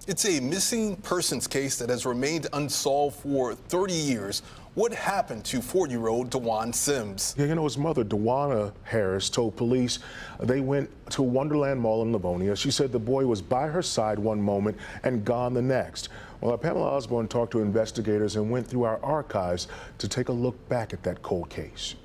It's a missing persons case that has remained unsolved for 30 years. What happened to 4-year-old DeJuan Sims? Yeah, his mother, Dewana Harris, told police they went to Wonderland Mall in Livonia. She said the boy was by her side one moment and gone the next. Well, Pamela Osborne talked to investigators and went through our archives to take a look back at that cold case.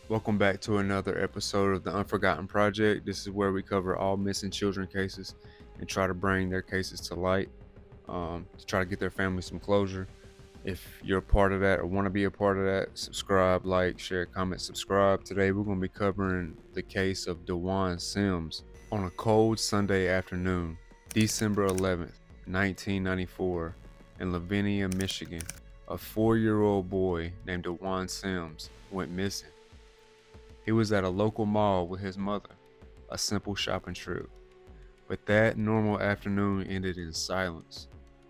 Welcome back to another episode of the Unforgotten Project. This is where we cover all missing children cases and try to bring their cases to light, to try to get their family some closure. If you're a part of that or want to be a part of that, subscribe, like, share, comment, subscribe. Today we're going to be covering the case of DeJuan Sims. On a cold Sunday afternoon, December 11th, 1994, in Lavinia, Michigan, a 4-year-old boy named DeJuan Sims went missing. He was at a local mall with his mother, a simple shopping trip. But that normal afternoon ended in silence.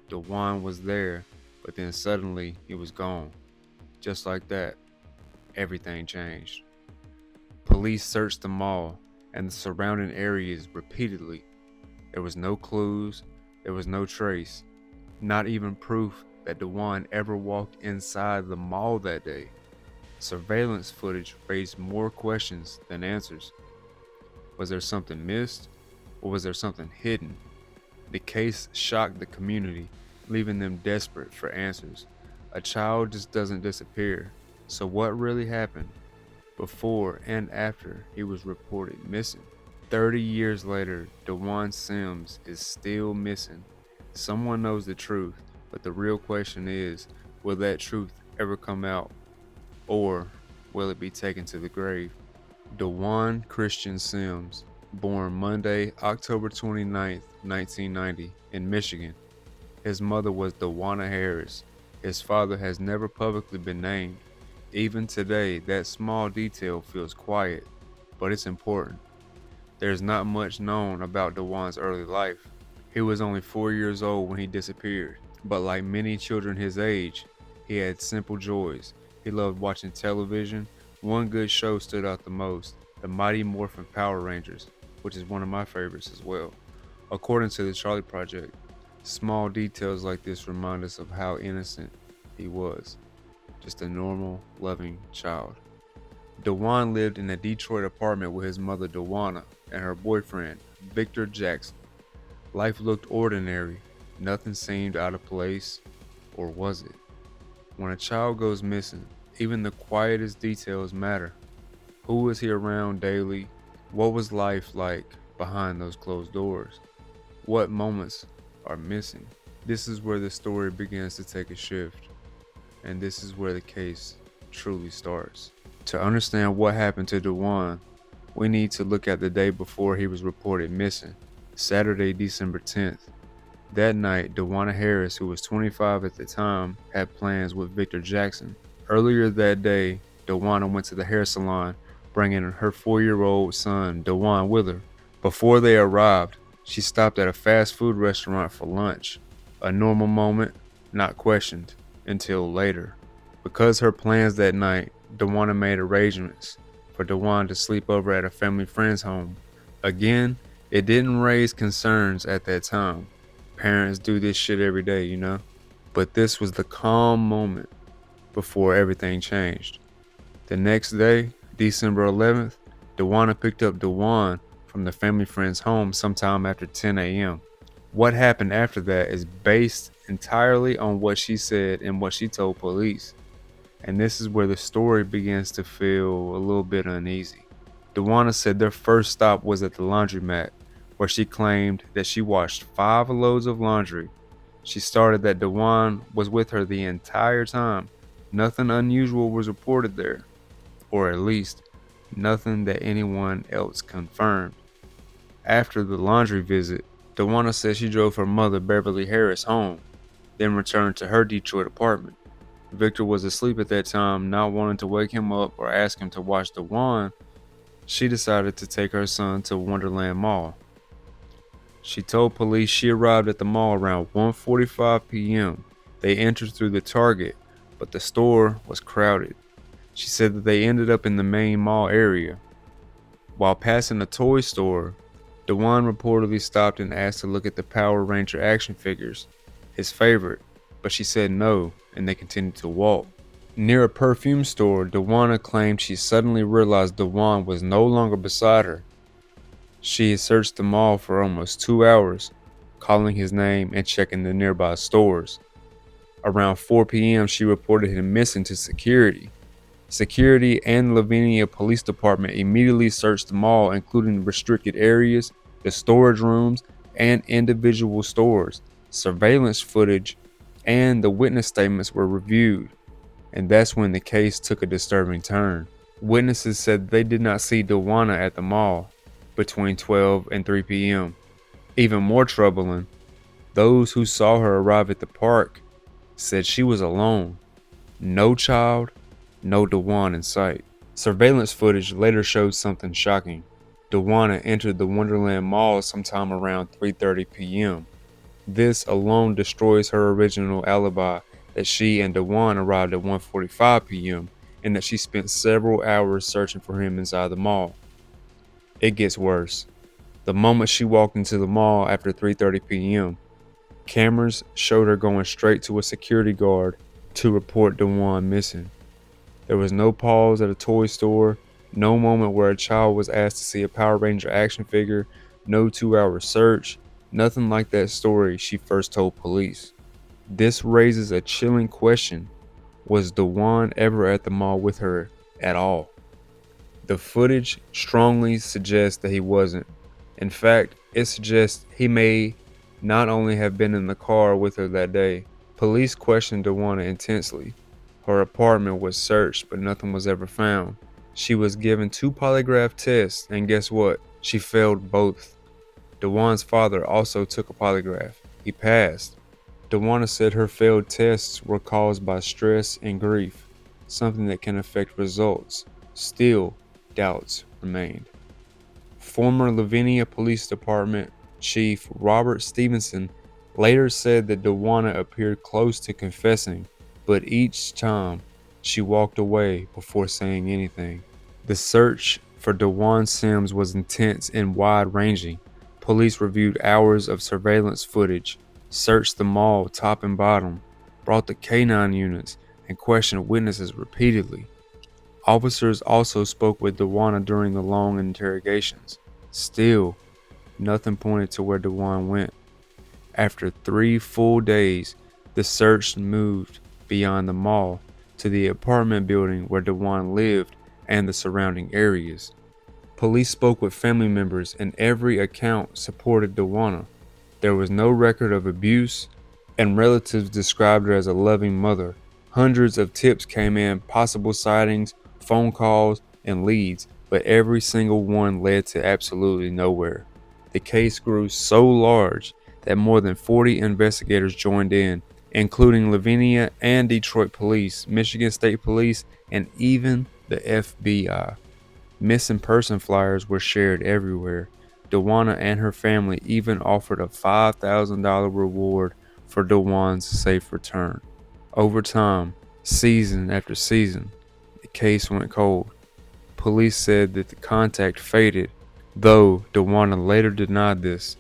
DeJuan was there, but then suddenly he was gone. Just like that, everything changed. Police searched the mall and the surrounding areas repeatedly. There was no clues, there was no trace, not even proof that DeJuan ever walked inside the mall that day. Surveillance footage raised more questions than answers. Was there something missed, or was there something hidden? The case shocked the community, leaving them desperate for answers. A child just doesn't disappear. So what really happened before and after he was reported missing? 30 years later, DeJuan Sims is still missing. Someone knows the truth, but the real question is, will that truth ever come out? Or will it be taken to the grave? DeJuan Christian Sims, born Monday, October 29th, 1990, in Michigan. His mother was Dewana Harris. His father has never publicly been named. Even today, that small detail feels quiet, but it's important. There's not much known about DeJuan's early life. He was only 4 years old when he disappeared, but like many children his age, he had simple joys. He loved watching television. One good show stood out the most, the Mighty Morphin Power Rangers, which is one of my favorites as well. According to the Charlie Project, small details like this remind us of how innocent he was. Just a normal, loving child. DeJuan lived in a Detroit apartment with his mother Dewana and her boyfriend, Victor Jackson. Life looked ordinary. Nothing seemed out of place, or was it? When a child goes missing, even the quietest details matter. Who was he around daily? What was life like behind those closed doors? What moments are missing? This is where the story begins to take a shift, and this is where the case truly starts. To understand what happened to DeJuan, we need to look at the day before he was reported missing, Saturday, December 10th. That night, Dewana Harris, who was 25 at the time, had plans with Victor Jackson. Earlier that day, Dewana went to the hair salon, bringing her 4-year-old son, DeJuan, with her. Before they arrived, she stopped at a fast food restaurant for lunch. A normal moment, not questioned, until later. Because her plans that night, Dewana made arrangements for DeJuan to sleep over at a family friend's home. Again, it didn't raise concerns at that time. Parents do this shit every day, you know? But this was the calm moment before everything changed. The next day, December 11th, Dewana picked up DeJuan from the family friend's home sometime after 10 a.m. What happened after that is based entirely on what she said and what she told police. And this is where the story begins to feel a little bit uneasy. Dewana said their first stop was at the laundromat, where she claimed that she washed 5 loads of laundry. She started that DeJuan was with her the entire time. Nothing unusual was reported there, or at least nothing that anyone else confirmed. After the laundry visit, Dewana said she drove her mother, Beverly Harris, home, then returned to her Detroit apartment. Victor was asleep at that time, not wanting to wake him up or ask him to watch DeJuan. She decided to take her son to Wonderland Mall. She told police she arrived at the mall around 1:45 p.m. They entered through the Target, but the store was crowded. She said that they ended up in the main mall area. While passing a toy store, DeJuan reportedly stopped and asked to look at the Power Ranger action figures, his favorite, but she said no, and they continued to walk. Near a perfume store, DeJuana claimed she suddenly realized DeJuan was no longer beside her. She had searched the mall for almost 2 hours, calling his name and checking the nearby stores. Around 4 p.m., she reported him missing to security. Security and Lavinia Police Department immediately searched the mall, including restricted areas, the storage rooms, and individual stores. Surveillance footage and the witness statements were reviewed, and that's when the case took a disturbing turn. Witnesses said they did not see DeJuana at the mall between 12 and 3 p.m. Even more troubling, those who saw her arrive at the park said she was alone. No child, no DeJuan in sight. Surveillance footage later showed something shocking. DeJuana entered the Wonderland Mall sometime around 3:30 p.m. This alone destroys her original alibi that she and DeJuan arrived at 1:45 p.m. and that she spent several hours searching for him inside the mall. It gets worse. The moment she walked into the mall after 3:30 p.m., cameras showed her going straight to a security guard to report DeJuan missing. There was no pause at a toy store, no moment where a child was asked to see a Power Ranger action figure, no 2-hour search, nothing like that story she first told police. This raises a chilling question. Was DeJuan ever at the mall with her at all? The footage strongly suggests that he wasn't. In fact, it suggests he may not only have been in the car with her that day. Police questioned DeJuana intensely. Her apartment was searched, but nothing was ever found. She was given 2 polygraph tests, and guess what? She failed both. DeJuan's father also took a polygraph. He passed. DeJuana said her failed tests were caused by stress and grief, something that can affect results. Still, doubts remained. Former Lavinia Police Department Chief Robert Stevenson later said that DeJuana appeared close to confessing, but each time she walked away before saying anything. The search for DeJuan Sims was intense and wide-ranging. Police reviewed hours of surveillance footage, searched the mall top and bottom, brought the K-9 units, and questioned witnesses repeatedly. Officers also spoke with DeJuana during the long interrogations. Still, nothing pointed to where DeJuan went. After 3 full days, the search moved beyond the mall to the apartment building where DeJuan lived and the surrounding areas. Police spoke with family members, and every account supported DeJuana. There was no record of abuse, and relatives described her as a loving mother. Hundreds of tips came in, possible sightings, phone calls, and leads, but every single one led to absolutely nowhere. The case grew so large that more than 40 investigators joined in, including Lavinia and Detroit Police, Michigan State Police, and even the FBI. Missing person flyers were shared everywhere. DeJuana and her family even offered a $5,000 reward for DeJuan's safe return. Over time, season after season, the case went cold. Police said that the contact faded, though DeJuana later denied this,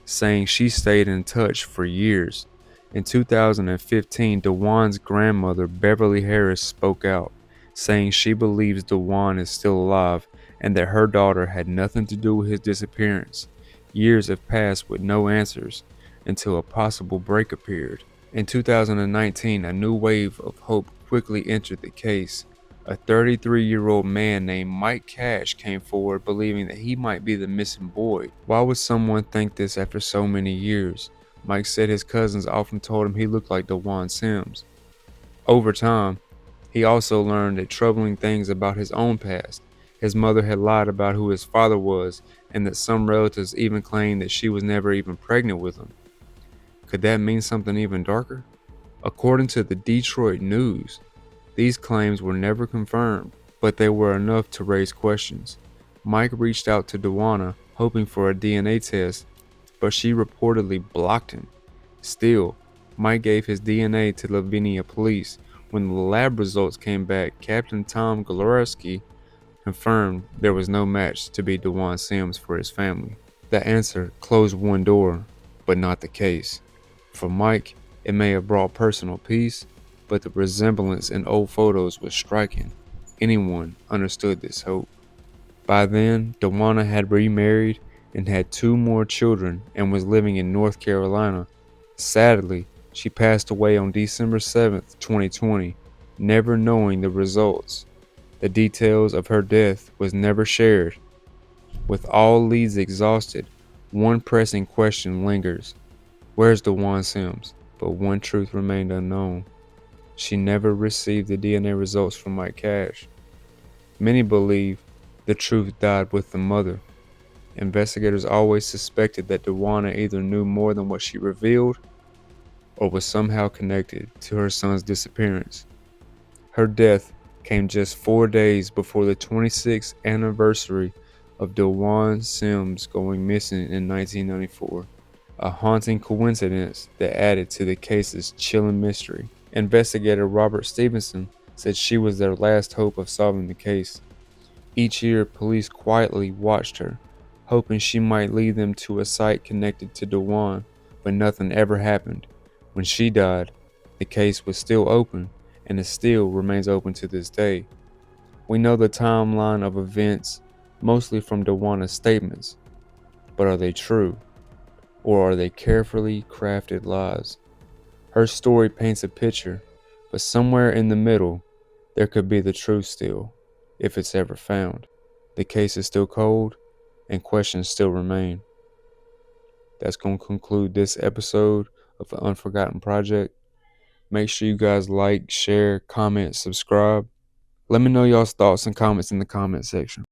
saying she stayed in touch for years. In 2015, DeJuan's grandmother, Beverly Harris, spoke out, saying she believes DeJuan is still alive and that her daughter had nothing to do with his disappearance. Years have passed with no answers until a possible break appeared. In 2019, a new wave of hope quickly entered the case. A 33-year-old man named Mike Cash came forward believing that he might be the missing boy. Why would someone think this after so many years? Mike said his cousins often told him he looked like DeJuan Sims. Over time, he also learned that troubling things about his own past. His mother had lied about who his father was, and that some relatives even claimed that she was never even pregnant with him. Could that mean something even darker? According to the Detroit News, these claims were never confirmed, but they were enough to raise questions. Mike reached out to DeJuana, hoping for a DNA test, but she reportedly blocked him. Still, Mike gave his DNA to Lavinia Police. When the lab results came back, Captain Tom Galeski confirmed there was no match to be DeJuan Sims for his family. The answer closed one door, but not the case. For Mike, it may have brought personal peace, but the resemblance in old photos was striking. Anyone understood this hope. By then, Dewana had remarried and had 2 more children and was living in North Carolina. Sadly, she passed away on December 7th, 2020, never knowing the results. The details of her death was never shared. With all leads exhausted, one pressing question lingers. Where's DeJuan Sims? But one truth remained unknown. She never received the DNA results from Mike Cash. Many believe the truth died with the mother. Investigators always suspected that DeWanna either knew more than what she revealed or was somehow connected to her son's disappearance. Her death came just 4 days before the 26th anniversary of DeJuan Sims going missing in 1994, a haunting coincidence that added to the case's chilling mystery. Investigator Robert Stevenson said she was their last hope of solving the case. Each year, police quietly watched her, hoping she might lead them to a site connected to DeJuan, but nothing ever happened. When she died, the case was still open, and it still remains open to this day. We know the timeline of events mostly from DeWanna's statements, but are they true? Or are they carefully crafted lies? Her story paints a picture, but somewhere in the middle, there could be the truth still, if it's ever found. The case is still cold, and questions still remain. That's going to conclude this episode of the Unforgotten Project. Make sure you guys like, share, comment, subscribe. Let me know y'all's thoughts and comments in the comment section.